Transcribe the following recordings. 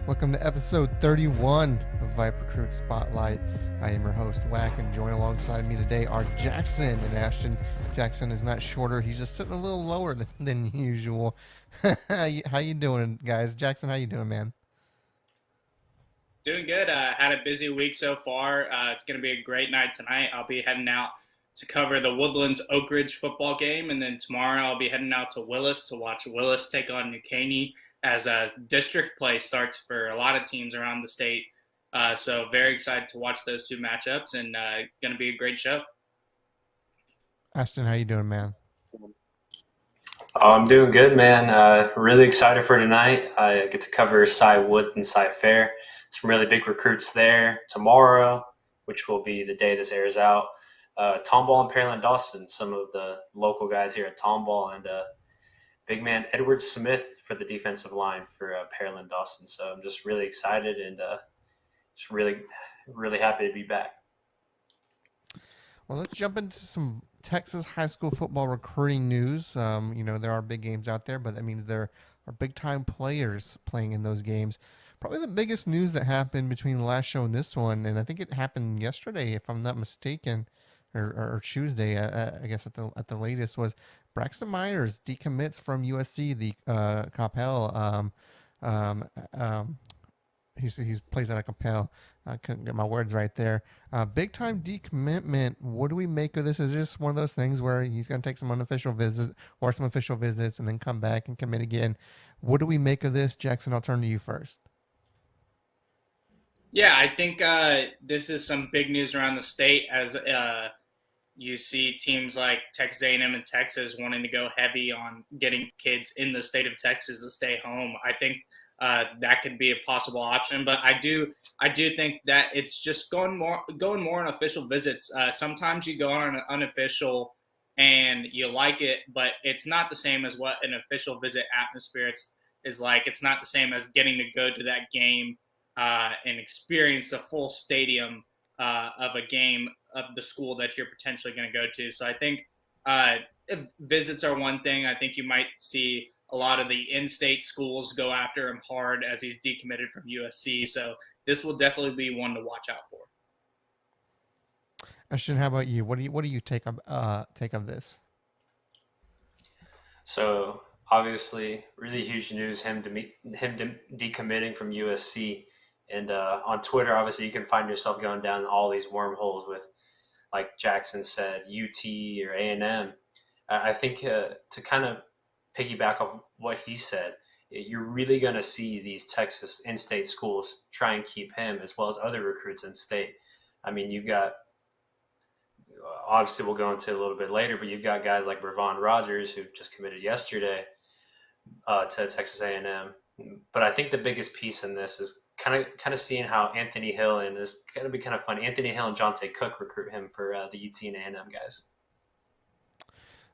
Welcome to episode 31 of VYPE Recruit Spotlight. I am your host, Wack, and join alongside me today are Jackson and Ashton. Jackson is not shorter, he's just sitting a little lower than usual. How you doing, guys? Jackson, how you doing, man? Doing good. Had a busy week so far. It's going to be a great night tonight. I'll be heading out to cover the Woodlands Oak Ridge football game, and then tomorrow I'll be heading out to Willis to watch Willis take on New Caney as district play starts for a lot of teams around the state. So very excited to watch those two matchups, and going to be a great show. Ashton, how you doing, man? I'm doing good, man. Really excited for tonight. I get to cover Cy Wood and Cy Fair. Some really big recruits there tomorrow, which will be the day this airs out. Tomball and Pearland Dawson, some of the local guys here at Tomball, and big man Edward Smith for the defensive line for Pearland Dawson. So I'm just really excited and just really, really happy to be back. Well, let's jump into some Texas high school football recruiting news. There are big games out there, but that means there are big-time players playing in those games. Probably the biggest news that happened between the last show and this one, and I think it happened yesterday, if I'm not mistaken, or Tuesday, I guess at the latest, was Braxton Myers decommits from USC, the Coppell. He's plays out of Coppell. I couldn't get my words right there. Big time decommitment. What do we make of this? Is it just one of those things where he's going to take some unofficial visits or some official visits and then come back and commit again? What do we make of this, Jackson? I'll turn to you first. Yeah, I think this is some big news around the state as you see teams like Texas A&M and Texas wanting to go heavy on getting kids in the state of Texas to stay home. I think that could be a possible option, but I do think that it's just going more on official visits. Sometimes you go on an unofficial and you like it, but it's not the same as what an official visit atmosphere is like. It's not the same as getting to go to that game and experience the full stadium of a game of the school that you're potentially going to go to. So I think visits are one thing. I think you might see a lot of the in-state schools go after him hard as he's decommitted from USC. So this will definitely be one to watch out for. Ashton, how about you? What do you take of this? So obviously, really huge news him decommitting from USC. And on Twitter, obviously, you can find yourself going down all these wormholes with, like Jackson said, UT or A&M. I think to kind of piggyback off what he said, you're really going to see these Texas in-state schools try and keep him as well as other recruits in state. I mean, you've got, obviously we'll go into it a little bit later, but you've got guys like Bravon Rogers who just committed yesterday to Texas A&M. But I think the biggest piece in this is kind of seeing how Anthony Hill, and it's going to be kind of fun, Anthony Hill and Jonte Cook recruit him for the UT and A&M guys.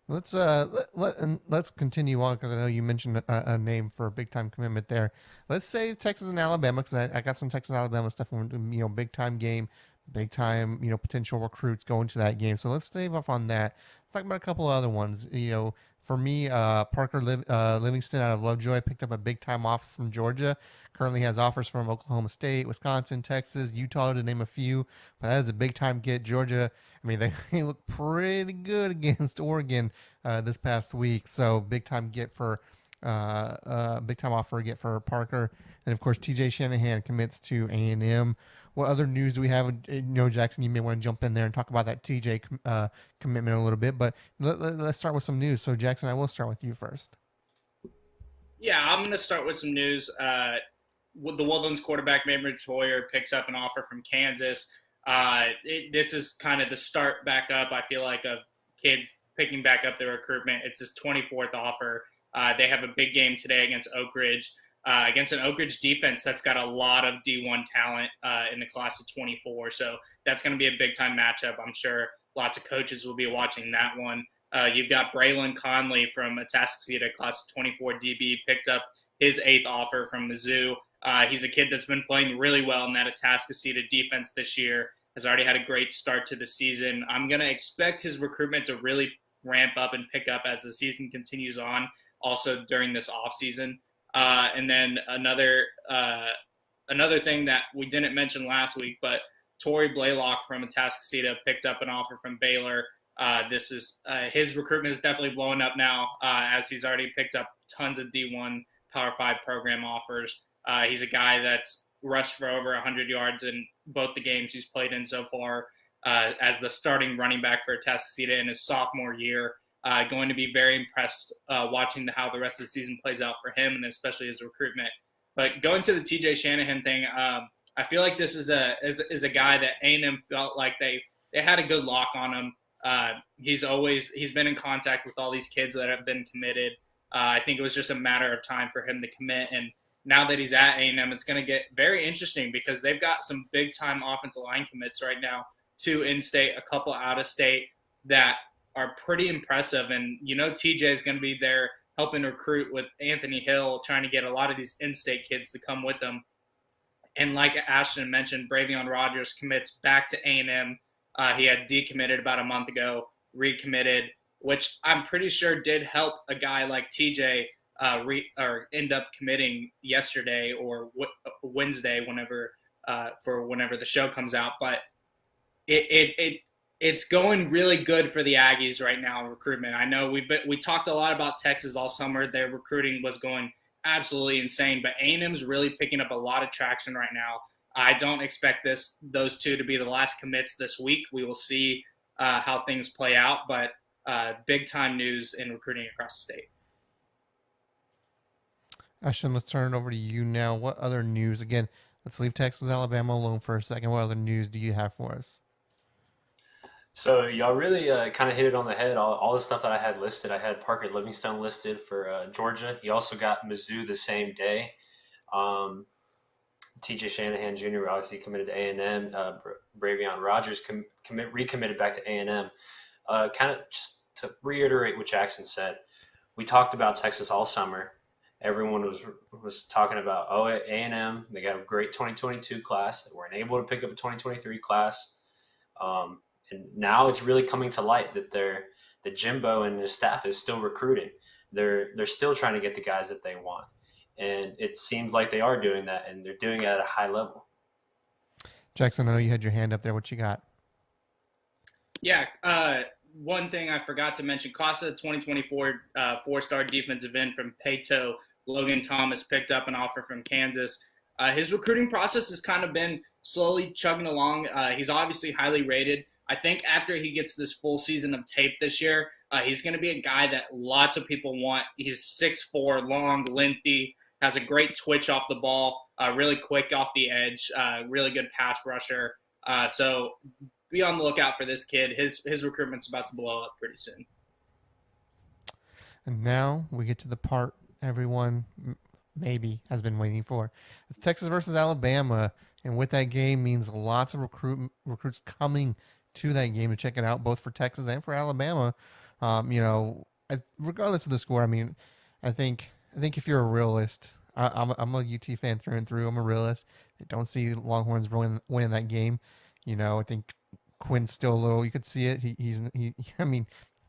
Let's continue on because I know you mentioned a name for a big time commitment there. Let's say Texas and Alabama, because I got some Texas and Alabama stuff. Big time game, big time potential recruits going to that game. So let's stave off on that. Let's talk about a couple of other ones. For me, Parker Livingston out of Lovejoy picked up a big time offer from Georgia. Currently has offers from Oklahoma State, Wisconsin, Texas, Utah, to name a few. But that is a big time get. Georgia, I mean, they look pretty good against Oregon this past week. So big time get for big time offer get for Parker. And of course, TJ Shanahan commits to A&M. What other news do we have? Jackson, you may want to jump in there and talk about that TJ commitment a little bit. But let's start with some news. So Jackson, I will start with you first. Yeah, I'm going to start with some news. The Woodlands quarterback, Maynard Toyer, picks up an offer from Kansas. This is kind of the start back up, I feel like, of kids picking back up their recruitment. It's his 24th offer. They have a big game today against Oak Ridge, against an Oak Ridge defense that's got a lot of D1 talent in the class of 24. So that's going to be a big-time matchup. I'm sure lots of coaches will be watching that one. You've got Braylon Conley from Atascocita, class of 24 DB, picked up his 8th offer from Mizzou. He's a kid that's been playing really well in that Atascocita defense this year, has already had a great start to the season. I'm going to expect his recruitment to really ramp up and pick up as the season continues on, also during this offseason. And then another another thing that we didn't mention last week, but Torrey Blaylock from Atascocita picked up an offer from Baylor. This is his recruitment is definitely blowing up now, as he's already picked up tons of D1 Power 5 program offers. He's a guy that's rushed for over 100 yards in both the games he's played in so far, as the starting running back for Atascocita in his sophomore year. Going to be very impressed watching how the rest of the season plays out for him, and especially his recruitment. But going to the TJ Shanahan thing, I feel like this is a guy that A&M felt like they had a good lock on him. He's been in contact with all these kids that have been committed. I think it was just a matter of time for him to commit. And now that he's at A&M, it's going to get very interesting because they've got some big-time offensive line commits right now, 2 in-state, a couple out-of-state, that are pretty impressive. And, TJ is going to be there helping recruit with Anthony Hill, trying to get a lot of these in-state kids to come with them. And like Ashton mentioned, Bravion Rogers commits back to A&M. He had decommitted about a month ago, recommitted, which I'm pretty sure did help a guy like TJ end up committing yesterday or Wednesday, whenever the show comes out. But it's going really good for the Aggies right now in recruitment. I know we talked a lot about Texas all summer. Their recruiting was going absolutely insane, but A&M's really picking up a lot of traction right now. I don't expect those two to be the last commits this week. We will see how things play out, but big time news in recruiting across the state. Ashton, let's turn it over to you now. What other news? Again, let's leave Texas, Alabama alone for a second. What other news do you have for us? So y'all really kind of hit it on the head. All the stuff that I had listed. I had Parker Livingstone listed for Georgia. He also got Mizzou the same day. TJ Shanahan Jr. obviously committed to A&M. Bravion Rogers recommitted back to A&M. Kind of just to reiterate what Jackson said, we talked about Texas all summer. Everyone was talking about, A&M, they got a great 2022 class. They weren't able to pick up a 2023 class. And now it's really coming to light that Jimbo and his staff is still recruiting. They're still trying to get the guys that they want. And it seems like they are doing that, and they're doing it at a high level. Jackson, I know you had your hand up there. What you got? Yeah, one thing I forgot to mention, class of 2024 4-star defensive end from Peyto, Logan Thomas, picked up an offer from Kansas. His recruiting process has kind of been slowly chugging along. He's obviously highly rated. I think after he gets this full season of tape this year, he's going to be a guy that lots of people want. He's 6'4", long, lengthy, has a great twitch off the ball, really quick off the edge, really good pass rusher. So be on the lookout for this kid. His recruitment's about to blow up pretty soon. And now we get to the part everyone maybe has been waiting for. It's Texas versus Alabama, and with that game means lots of recruits coming to that game to check it out, both for Texas and for Alabama. Regardless of the score, I think if you're a realist, I'm a UT fan through and through. I'm a realist. I don't see Longhorns winning that game. I think Quinn's still a little. You could see it. He's an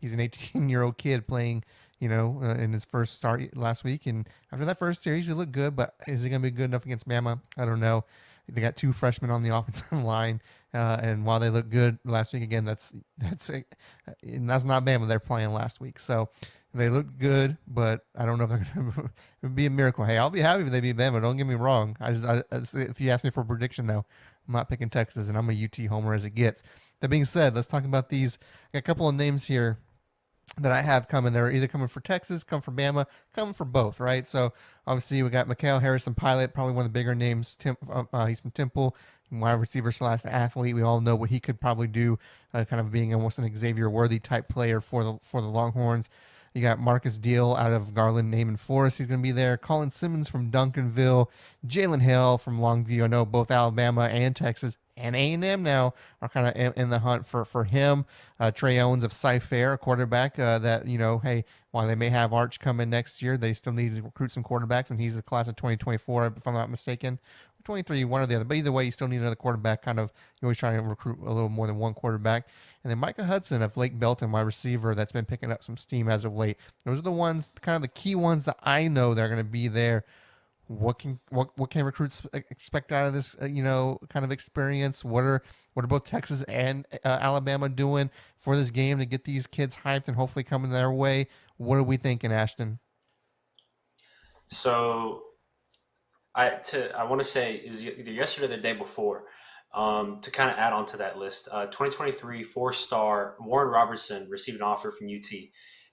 18-year-old kid playing. In his first start last week, and after that first series, he looked good. But is he going to be good enough against Bama? I don't know. They got 2 freshmen on the offensive line, and while they looked good last week, again, that's not Bama they're playing last week. So they looked good, but I don't know if they're going to. It would be a miracle. Hey, I'll be happy if they beat Bama. Don't get me wrong. If you ask me for a prediction, though, I'm not picking Texas, and I'm a UT homer as it gets. That being said, let's talk about these. I got a couple of names here that I have coming. They're either coming for Texas, coming for Bama, coming for both, right? So obviously we got Mikhail Harrison Pilot, probably one of the bigger names. He's from Temple, wide receiver / athlete. We all know what he could probably do, kind of being almost an Xavier Worthy type player for the Longhorns. You got Marcus Deal out of Garland, Naaman Forest. He's going to be there. Colin Simmons from Duncanville. Jalen Hill from Longview. I know both Alabama and Texas and A&M now are kind of in the hunt for him. Trey Owens of Cy-Fair, a quarterback that, hey, while they may have Arch coming next year, they still need to recruit some quarterbacks, and he's the class of 2024, if I'm not mistaken. 23, one or the other. But either way, you still need another quarterback. Kind of, you always try to recruit a little more than one quarterback. And then Micah Hudson of Lake Belton, my receiver, that's been picking up some steam as of late. Those are the ones, kind of the key ones that I know they're going to be there. What can recruits expect out of this kind of experience? What are both Texas and Alabama doing for this game to get these kids hyped and hopefully coming their way? What are we thinking, Ashton? So I want to say it was either yesterday or the day before. To kind of add on to that list, 2023 four-star Warren Robertson received an offer from UT,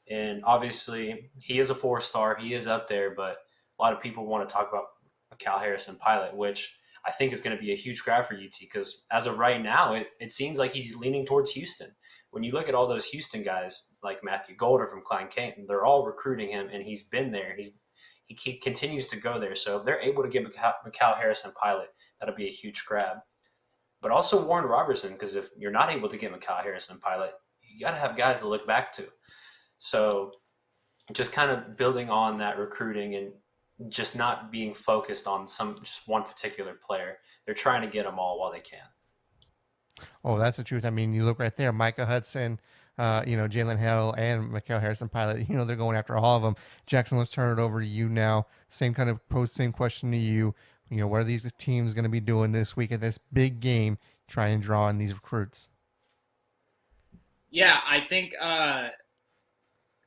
and obviously he is a four-star. He is up there, but a lot of people want to talk about Cal Harrison Pilot, which I think is going to be a huge grab for UT because as of right now, it seems like he's leaning towards Houston. When you look at all those Houston guys like Matthew Golder from Klein Canton, they're all recruiting him, and he's been there. He continues to go there. So if they're able to get Mikal Harrison Pilot, that'll be a huge grab. But also Warren Robertson, because if you're not able to get Mikal Harrison Pilot, you got to have guys to look back to. So just kind of building on that recruiting and just not being focused on just one particular player. They're trying to get them all while they can. Oh, that's the truth. I mean, you look right there, Micah Hudson, Jalen Hill and Mikal Harrison Pilot, they're going after all of them. Jackson, let's turn it over to you now. Same question to you. What are these teams going to be doing this week at this big game, trying to draw in these recruits? Yeah, I think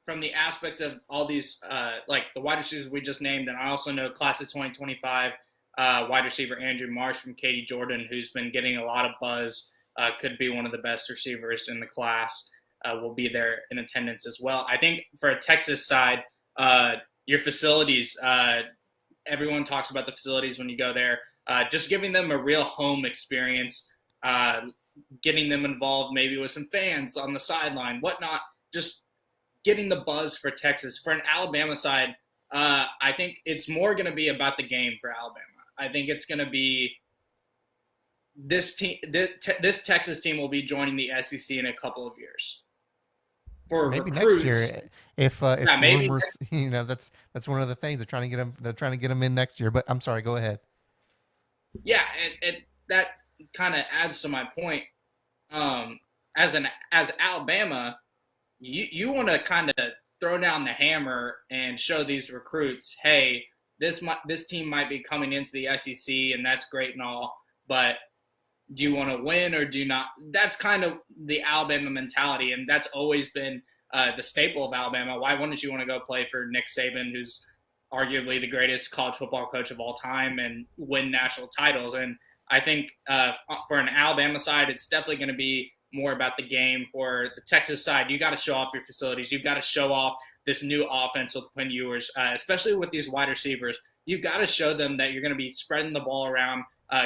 from the aspect of all these, like the wide receivers we just named, and I also know class of 2025 wide receiver Andrew Marsh from Katy Jordan, who's been getting a lot of buzz, could be one of the best receivers in the class, will be there in attendance as well. I think for a Texas side, your facilities, everyone talks about the facilities when you go there, just giving them a real home experience, getting them involved maybe with some fans on the sideline, whatnot, just getting the buzz for Texas. For an Alabama side, I think it's more going to be about the game for Alabama. I think it's going to be this team. This Texas team will be joining the SEC in a couple of years. For maybe recruits, next year, if maybe rumors, that's one of the things they're trying to get them. They're trying to get them in next year. But I'm sorry, go ahead. Yeah, that kind of adds to my point. As Alabama, you want to kind of throw down the hammer and show these recruits, hey, this team might be coming into the SEC, and that's great and all, but do you want to win or do you not? That's kind of the Alabama mentality, and that's always been the staple of Alabama. Why wouldn't you want to go play for Nick Saban, who's arguably the greatest college football coach of all time, and win national titles? And I think for an Alabama side, it's definitely going to be more about the game. For the Texas side, you got to show off your facilities. You've got to show off this new offense with Quinn Ewers, especially with these wide receivers. You've got to show them that you're going to be spreading the ball around,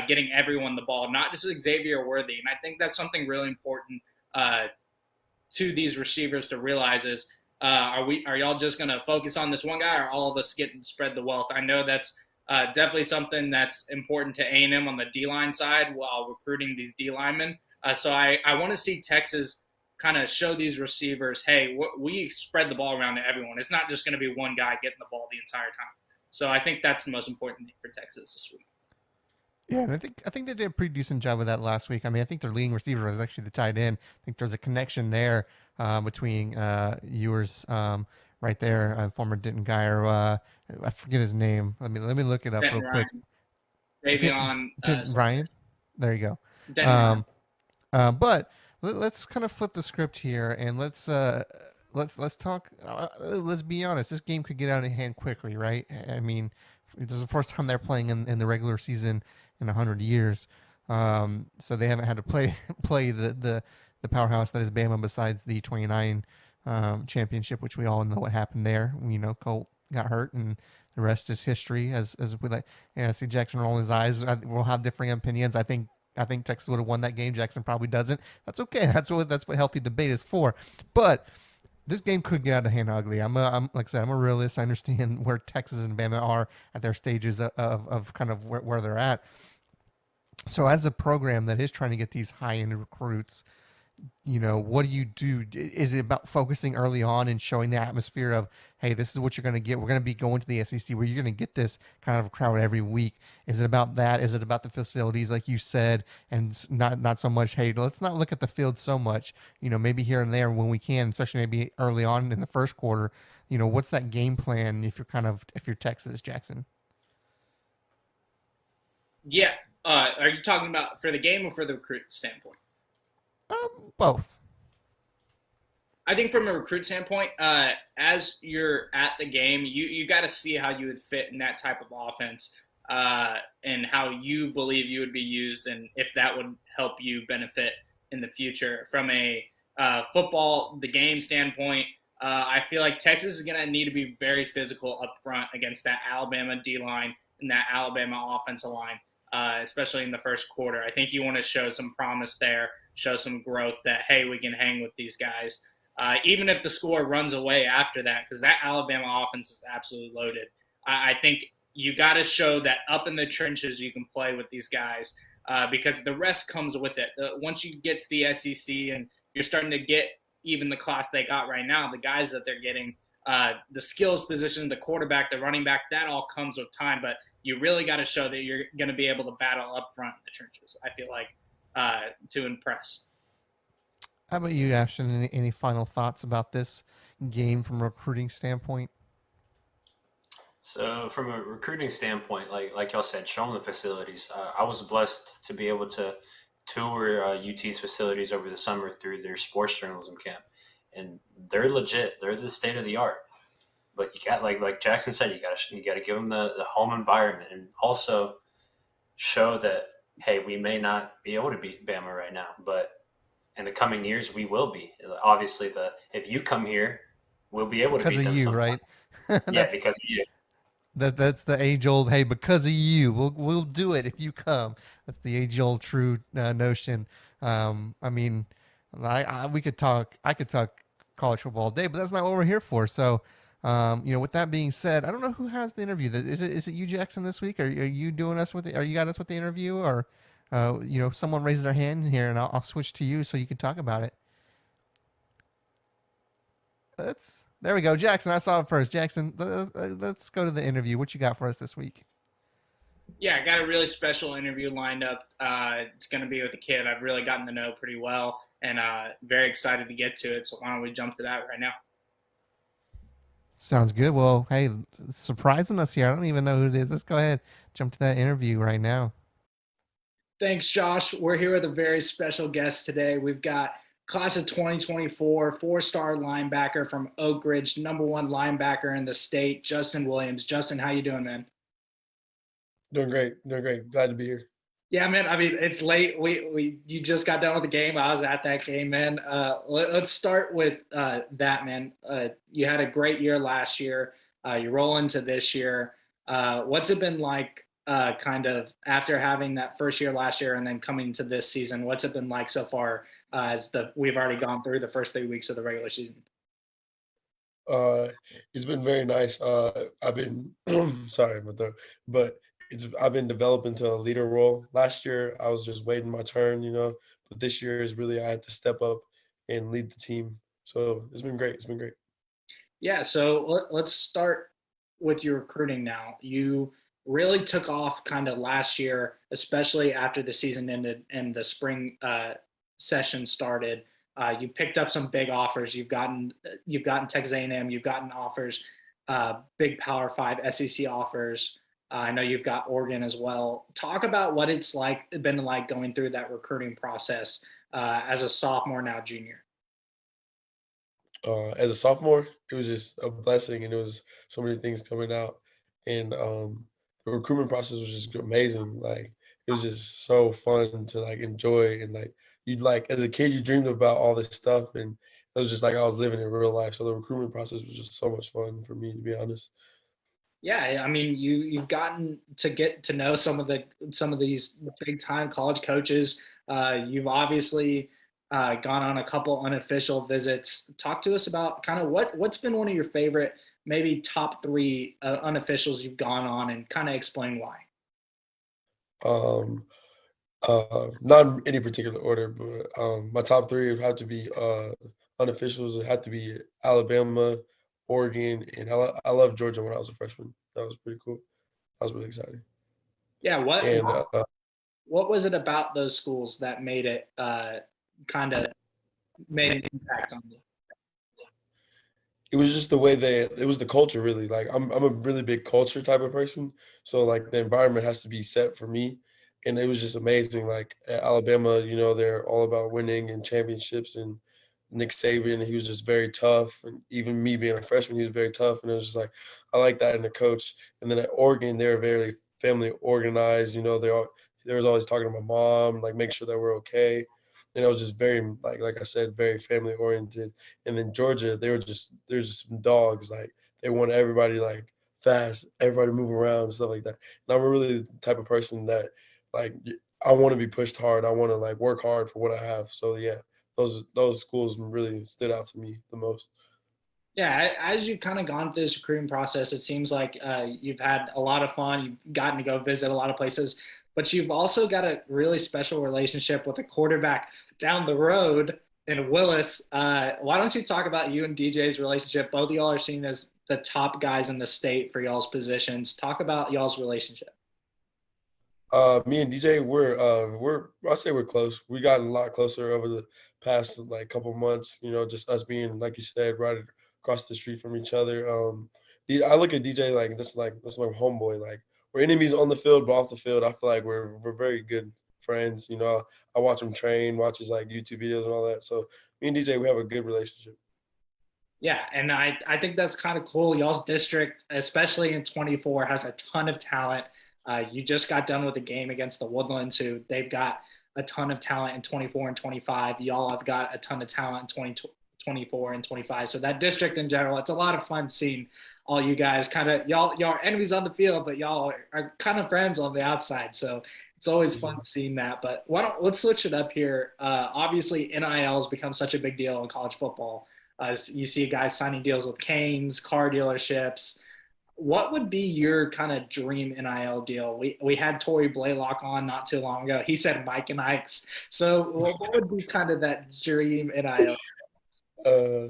getting everyone the ball, not just Xavier Worthy. And I think that's something really important to these receivers to realize is, are y'all just going to focus on this one guy, or all of us getting spread the wealth? I know that's definitely something that's important to A&M on the D-line side while recruiting these D linemen. So I want to see Texas kind of show these receivers, hey, we spread the ball around to everyone. It's not just going to be one guy getting the ball the entire time. So I think that's the most important thing for Texas this week. Yeah, and I think they did a pretty decent job with that last week. I mean, I think their leading receiver was actually the tight end. I think there's a connection there between Ewers right there, former Denton guy, or I forget his name. Let me look it up Denton real quick. Davion Ryan. There you go. Denton But let's kind of flip the script here, and let's talk. Let's be honest. This game could get out of hand quickly, right? I mean, this is the first time they're playing in the regular season in 100 years, so they haven't had to play the powerhouse that is Bama. Besides the 29 championship, which we all know what happened there. Colt got hurt, and the rest is history. As we like, I see Jackson rolling his eyes. We'll have differing opinions. I think Texas would have won that game. Jackson probably doesn't. That's okay. That's what healthy debate is for. But this game could get out of hand ugly. I'm like I said, I'm a realist. I understand where Texas and Bama are at their stages of kind of where they're at. So as a program that is trying to get these high-end recruits, what do you do? Is it about focusing early on and showing the atmosphere of, hey, this is what you're going to get. We're going to be going to the SEC where you're going to get this kind of crowd every week. Is it about that? Is it about the facilities, like you said, and not so much, hey, let's not look at the field so much, maybe here and there when we can, especially maybe early on in the first quarter, what's that game plan if you're Texas, Jackson? Yeah. Are you talking about for the game or for the recruit standpoint? Both. I think from a recruit standpoint, as you're at the game, you got to see how you would fit in that type of offense, and how you believe you would be used, and if that would help you benefit in the future. From a football, the game standpoint, I feel like Texas is going to need to be very physical up front against that Alabama D line and that Alabama offensive line, especially in the first quarter. I think you want to show some promise there, show some growth that, hey, we can hang with these guys, even if the score runs away after that, because that Alabama offense is absolutely loaded. I think you got to show that up in the trenches you can play with these guys, because the rest comes with it. Once you get to the SEC and you're starting to get even the class they got right now, the guys that they're getting, the skills position, the quarterback, the running back, that all comes with time. But you really got to show that you're going to be able to battle up front in the trenches, I feel like, to impress. How about you, Ashton? Any final thoughts about this game from a recruiting standpoint? So from a recruiting standpoint, like y'all said, showing the facilities. I was blessed to be able to tour UT's facilities over the summer through their sports journalism camp, and they're legit. They're the state of the art. But you got like Jackson said, you gotta give them the home environment, and also show that, hey, we may not be able to beat Bama right now, but in the coming years we will be. Obviously, the if you come here, we'll be able to Because beat of them you, sometime. right? Yeah, that's because of you. that's the age old. Hey, because of you, we'll do it if you come. That's the age old true notion. I mean, we could talk. I could talk college football all day, but that's not what we're here for. So, with that being said, I don't know who has the interview. Is it you, Jackson, this week? Are you doing us with the? Are you got us with the interview, or someone raised their hand here, and I'll switch to you so you can talk about it. There we go, Jackson. I saw it first. Jackson, let's go to the interview. What you got for us this week? Yeah, I got a really special interview lined up. It's going to be with a kid I've really gotten to know pretty well, and very excited to get to it. So why don't we jump to that right now? Sounds good. Well, hey, surprising us here. I don't even know who it is. Let's go ahead, jump to that interview right now. Thanks, Josh. We're here with a very special guest today. We've got class of 2024, four-star linebacker from Oak Ridge, number one linebacker in the state, Justin Williams. Justin, how you doing, man? Doing great, doing great. Glad to be here. Yeah, man. I mean, it's late. We you just got done with the game. I was at that game, man. Let's start with that, man. You had a great year last year. You roll into this year. What's it been like, kind of after having that first year last year and then coming to this season? What's it been like so far? As we've already gone through the first 3 weeks of the regular season. Uh, it's been very nice. I've been sorry about that, but I've been developing to a leader role. Last year, I was just waiting my turn, but this year is really I had to step up and lead the team. So it's been great. It's been great. Yeah, so let's start with your recruiting now. You really took off kind of last year, especially after the season ended and the spring session started. You picked up some big offers. You've gotten Texas A&M. You've gotten offers, big Power Five SEC offers. I know you've got Oregon as well. Talk about what it's been like going through that recruiting process as a sophomore, now junior. As a sophomore, it was just a blessing, and it was so many things coming out, and the recruitment process was just amazing. Like it was just so fun to like enjoy, and like you'd like as a kid you dreamed about all this stuff, and it was just like I was living in real life. So the recruitment process was just so much fun for me, to be honest. Yeah, I mean, you've gotten to get to know some of these big time college coaches. You've obviously gone on a couple unofficial visits. Talk to us about kind of what's been one of your favorite, maybe top three unofficials you've gone on, and kind of explain why. Um, Not in any particular order, but my top three would have to be unofficials. It had to be Alabama, Oregon, and I love Georgia when I was a freshman. That was pretty cool. I was really excited. Yeah, And what was it about those schools that made it kind of made an impact on you? it was just the way it was the culture really. Like I'm a really big culture type of person. So like the environment has to be set for me. and it was just amazing. Like at Alabama, you know, they're all about winning and championships, and Nick Saban, he was just very tough. And even me being a freshman, he was very tough. And it was just like, I like that in a coach. And then at Oregon, they were very family organized. You know, they was always talking to my mom, like make sure that we're okay. And it was just very, like I said, very family oriented. And then Georgia, they're just some dogs. Like they want everybody like fast, everybody move around and stuff like that. And I'm really the type of person that like I want to be pushed hard. I want to like work hard for what I have. So yeah, those schools really stood out to me the most. Yeah, as you've kind of gone through this recruiting process, it seems like you've had a lot of fun. You've gotten to go visit a lot of places, but you've also got a really special relationship with a quarterback down the road in Willis. Why don't you talk about you and DJ's relationship? Both of y'all are seen as the top guys in the state for y'all's positions. Talk about y'all's relationship. Me and DJ, I say we're close. We got a lot closer over the past like couple months. You know, just us being like you said, right across the street from each other. I look at DJ like that's my homeboy. Like we're enemies on the field, but off the field, I feel like we're very good friends. You know, I watch him train, watch his like YouTube videos and all that. So me and DJ, we have a good relationship. Yeah, and I think that's kind of cool. Y'all's district, especially in 24, has a ton of talent. You just got done with a game against the Woodlands, who they've got a ton of talent in 24 and 25. Y'all have got a ton of talent in 24 and 25. So that district in general, it's a lot of fun seeing all you guys kind of y'all are enemies on the field, but y'all are kind of friends on the outside. So it's always fun seeing that. But let's switch it up here. Obviously, NIL has become such a big deal in college football. You see guys signing deals with Canes, car dealerships. What would be your kind of dream NIL deal? We had Tory Blaylock on not too long ago. He said Mike and Ike's. So what would be kind of that dream NIL? Uh,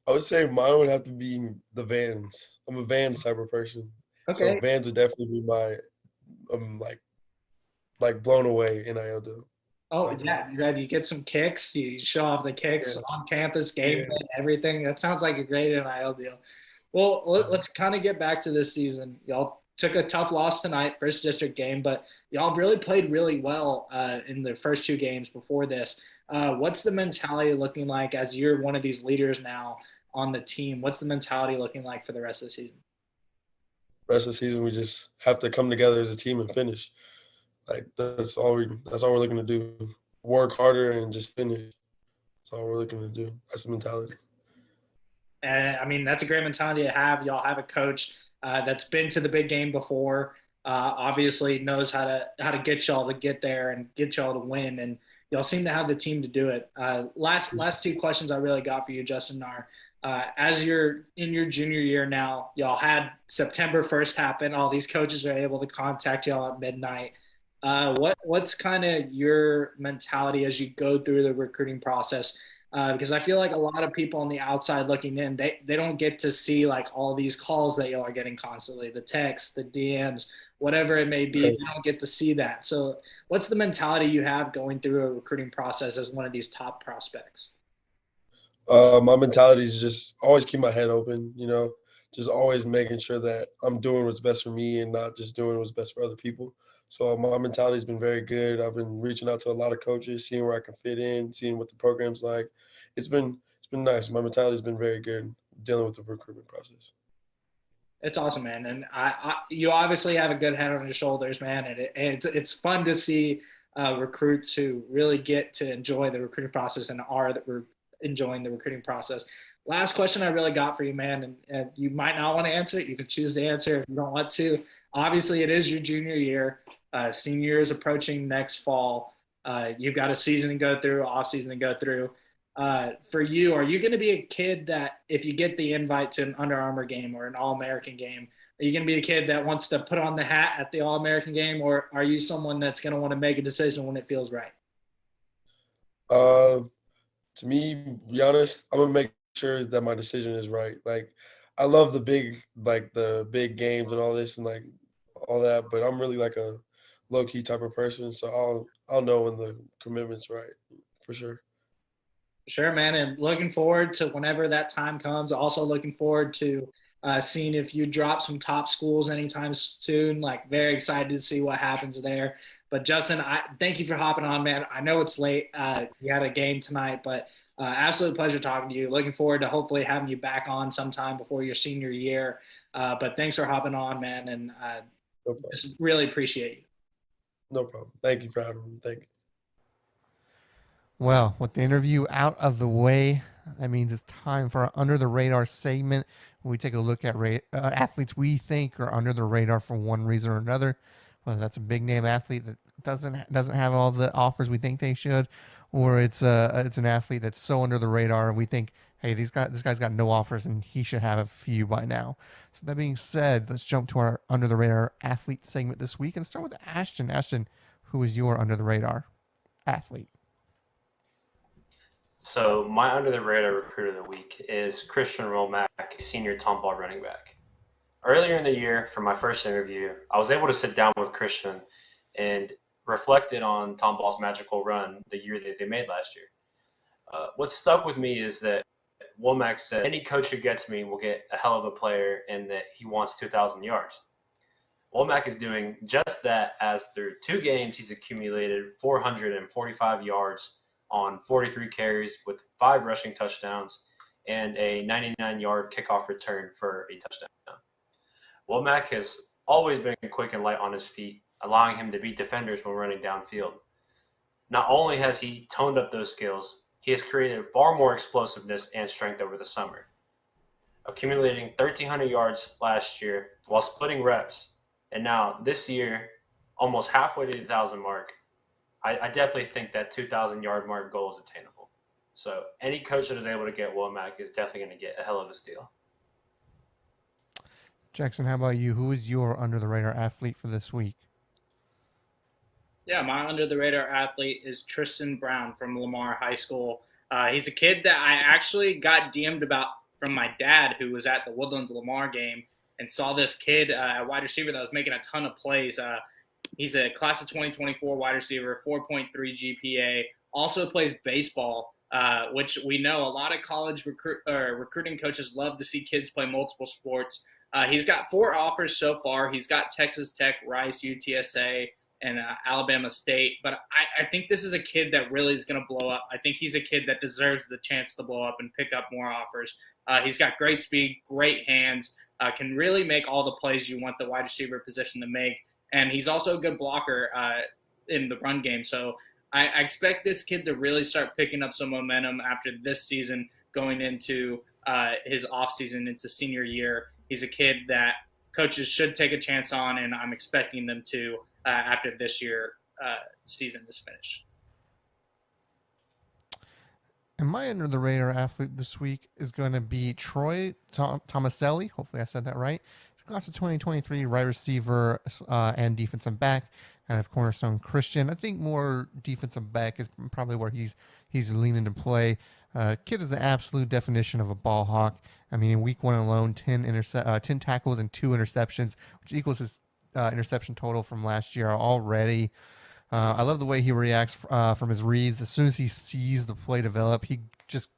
I would say mine would have to be the Vans. I'm a Vans type of person, so Okay. Vans would definitely be my like blown away NIL deal. Oh Like yeah, you get some kicks. You show off the kicks yeah, on campus, game yeah. day, everything. That sounds like a great NIL deal. Well, let's kind of get back to this season. Y'all took a tough loss tonight, first district game, but y'all really played really well in the first two games before this. What's the mentality looking like as you're one of these leaders now on the team? What's the mentality looking like for the rest of the season? Rest of the season, we just have to come together as a team and finish. Like that's all we're looking to do. Work harder and just finish. That's all we're looking to do. That's the mentality. And I mean, that's a great mentality to have. Y'all have a coach that's been to the big game before. Obviously, knows how to get y'all to get there and get y'all to win. And y'all seem to have the team to do it. Last two questions I really got for you, Justin, are as you're in your junior year now. Y'all had September 1st happen. All these coaches are able to contact y'all at midnight. What's kind of your mentality as you go through the recruiting process? Because I feel like a lot of people on the outside looking in, they don't get to see like all these calls that y'all are getting constantly, the texts, the DMs, whatever it may be. They don't get to see that. So what's the mentality you have going through a recruiting process as one of these top prospects? My mentality is just always keep my head open. You know, just always making sure that I'm doing what's best for me and not just doing what's best for other people. So my mentality has been very good. I've been reaching out to a lot of coaches, seeing where I can fit in, seeing what the program's like. It's been nice. My mentality has been very good dealing with the recruitment process. It's awesome, man. And you obviously have a good head on your shoulders, man. And it's fun to see recruits who really get to enjoy the recruiting process and are that we're enjoying the recruiting process. Last question I really got for you, man, and you might not want to answer it. You can choose to answer if you don't want to. Obviously, it is your junior year. Senior year is approaching next fall. You've got a season to go through, off season to go through. For you, are you going to be a kid that if you get the invite to an Under Armour game or an All-American game, are you going to be the kid that wants to put on the hat at the All-American game, or are you someone that's going to want to make a decision when it feels right? Uh, to me, be honest, I'm gonna make sure that my decision is right. Like, I love the big games and all this and like all that, but I'm really like a low key type of person, so I'll know when the commitment's right for sure. Sure, man. And looking forward to whenever that time comes. Also looking forward to seeing if you drop some top schools anytime soon. Like very excited to see what happens there. But Justin, thank you for hopping on, man. I know it's late. You had a game tonight, but absolute pleasure talking to you. Looking forward to hopefully having you back on sometime before your senior year. But thanks for hopping on, man, and No problem. just really appreciate you. No problem. Thank you for having me. Thank you. Well, with the interview out of the way, that means it's time for our Under the Radar segment. When we take a look at athletes we think are under the radar for one reason or another, whether that's a big name athlete that doesn't have all the offers we think they should, or it's an athlete that's so under the radar and we think, hey, this guy's got no offers and he should have a few by now. So that being said, let's jump to our Under the Radar athlete segment this week and start with Ashton. Ashton, who is your under the radar athlete? So my under the radar recruit of the week is Christian Romack, senior Tomball running back. Earlier in the year, for my first interview, I was able to sit down with Christian and reflected on Tomball's magical run the year that they made last year. What stuck with me is that Womack said, any coach who gets me will get a hell of a player and that he wants 2,000 yards. Womack is doing just that, as through 2 games, he's accumulated 445 yards on 43 carries with 5 rushing touchdowns and a 99-yard kickoff return for a touchdown. Womack has always been quick and light on his feet, allowing him to beat defenders when running downfield. Not only has he toned up those skills, he has created far more explosiveness and strength over the summer, accumulating 1,300 yards last year while splitting reps. And now this year, almost halfway to the 1,000 mark, I definitely think that 2,000-yard mark goal is attainable. So any coach that is able to get Womack is definitely going to get a hell of a steal. Jackson, how about you? Who is your under the radar athlete for this week? Yeah, my under the radar athlete is Tristan Brown from Lamar High School. He's a kid that I actually got DM'd about from my dad, who was at the Woodlands Lamar game and saw this kid at wide receiver that was making a ton of plays. He's a class of 2024 wide receiver, 4.3 GPA, also plays baseball, which we know a lot of college recruiting coaches love to see kids play multiple sports. He's got 4 offers so far. He's got Texas Tech, Rice, UTSA, and Alabama State. But I think this is a kid that really is going to blow up. I think he's a kid that deserves the chance to blow up and pick up more offers. He's got great speed, great hands, can really make all the plays you want the wide receiver position to make. And he's also a good blocker in the run game. So I expect this kid to really start picking up some momentum after this season, going into his offseason, into senior year. He's a kid that coaches should take a chance on, and I'm expecting them to after this year season is finished. And my under the radar athlete this week is going to be Troy Tomaselli. Hopefully I said that right. He's a class of 2023 wide receiver and defensive back, and of Cornerstone Christian. I think more defensive back is probably where he's leaning to play. Kid is the absolute definition of a ball hawk. I mean, in week 1 alone, 10 tackles and 2 interceptions, which equals his interception total from last year already. I love the way he reacts from his reads. As soon as he sees the play develop, he just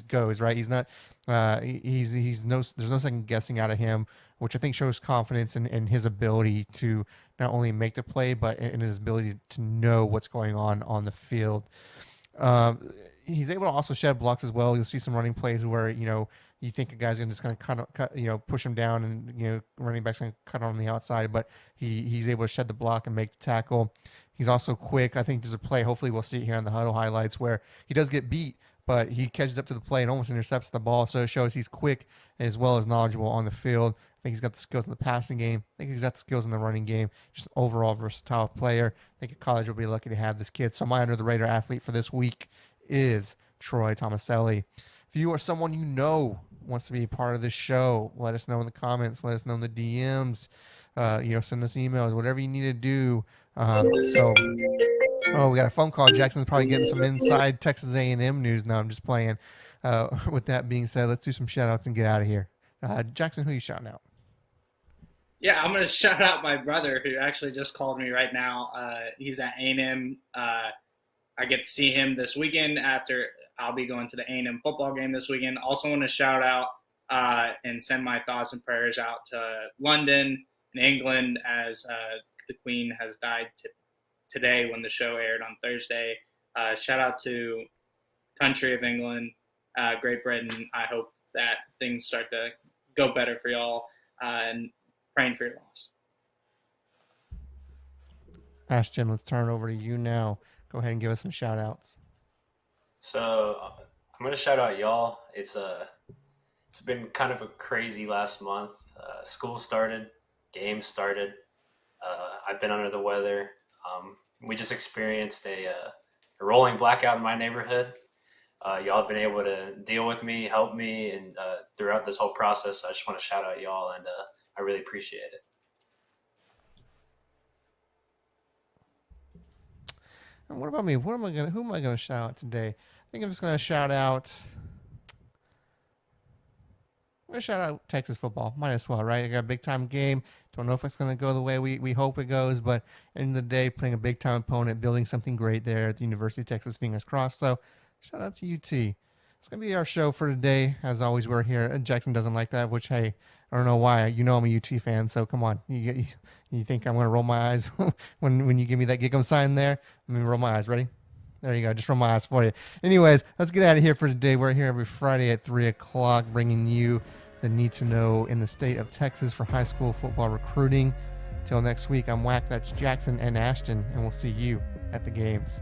goes, right. He's not there's no second guessing out of him, which I think shows confidence in his ability to not only make the play, but in his ability to know what's going on the field. He's able to also shed blocks as well. You'll see some running plays where, you think a guy's just going to cut, push him down, and, running back's going to cut on the outside, but he's able to shed the block and make the tackle. He's also quick. I think there's a play, hopefully we'll see it here on the huddle highlights, where he does get beat, but he catches up to the play and almost intercepts the ball. So it shows he's quick as well as knowledgeable on the field. I think he's got the skills in the passing game. I think he's got the skills in the running game. Just an overall versatile player. I think at college will be lucky to have this kid. So my under the radar athlete for this week is Troy Tomaselli. If you or someone you know wants to be a part of this show, let us know in the comments. Let us know in the DMs. Send us emails, whatever you need to do. We got a phone call. Jackson's probably getting some inside Texas A&M news. No, I'm just playing. With that being said, let's do some shout outs and get out of here. Jackson, who are you shouting out? Yeah, I'm going to shout out my brother, who actually just called me right now. He's at A&M. I get to see him this weekend after I'll be going to the A&M football game this weekend. Also want to shout out and send my thoughts and prayers out to London and England, as the Queen has died today when the show aired on Thursday. Shout out to country of England, Great Britain. I hope that things start to go better for y'all, and praying for your loss. Ashton, let's turn it over to you now. Go ahead and give us some shout outs. So I'm gonna shout out y'all. It's been kind of a crazy last month. School started, games started. I've been under the weather. We just experienced a rolling blackout in my neighborhood. Y'all have been able to deal with me, help me, and throughout this whole process. I just want to shout out y'all, and I really appreciate it. And what about me? Who am I gonna shout out today? I think I'm just gonna shout out. I'm gonna shout out Texas football. Might as well, right? I got a big time game. Don't know if it's gonna go the way we hope it goes, but end of the day, playing a big time opponent, building something great there at the University of Texas. Fingers crossed. So, shout out to UT. It's gonna be our show for today. As always, we're here. Jackson doesn't like that, which hey, I don't know why. You know I'm a UT fan, so come on. You think I'm gonna roll my eyes when you give me that giggle sign there? Let me roll my eyes. Ready? There you go. Just roll my eyes for you. Anyways, let's get out of here for today. We're here every Friday at 3 o'clock, bringing you the need to know in the state of Texas for high school football recruiting. Till next week, I'm Wack. That's Jackson and Ashton, and we'll see you at the games.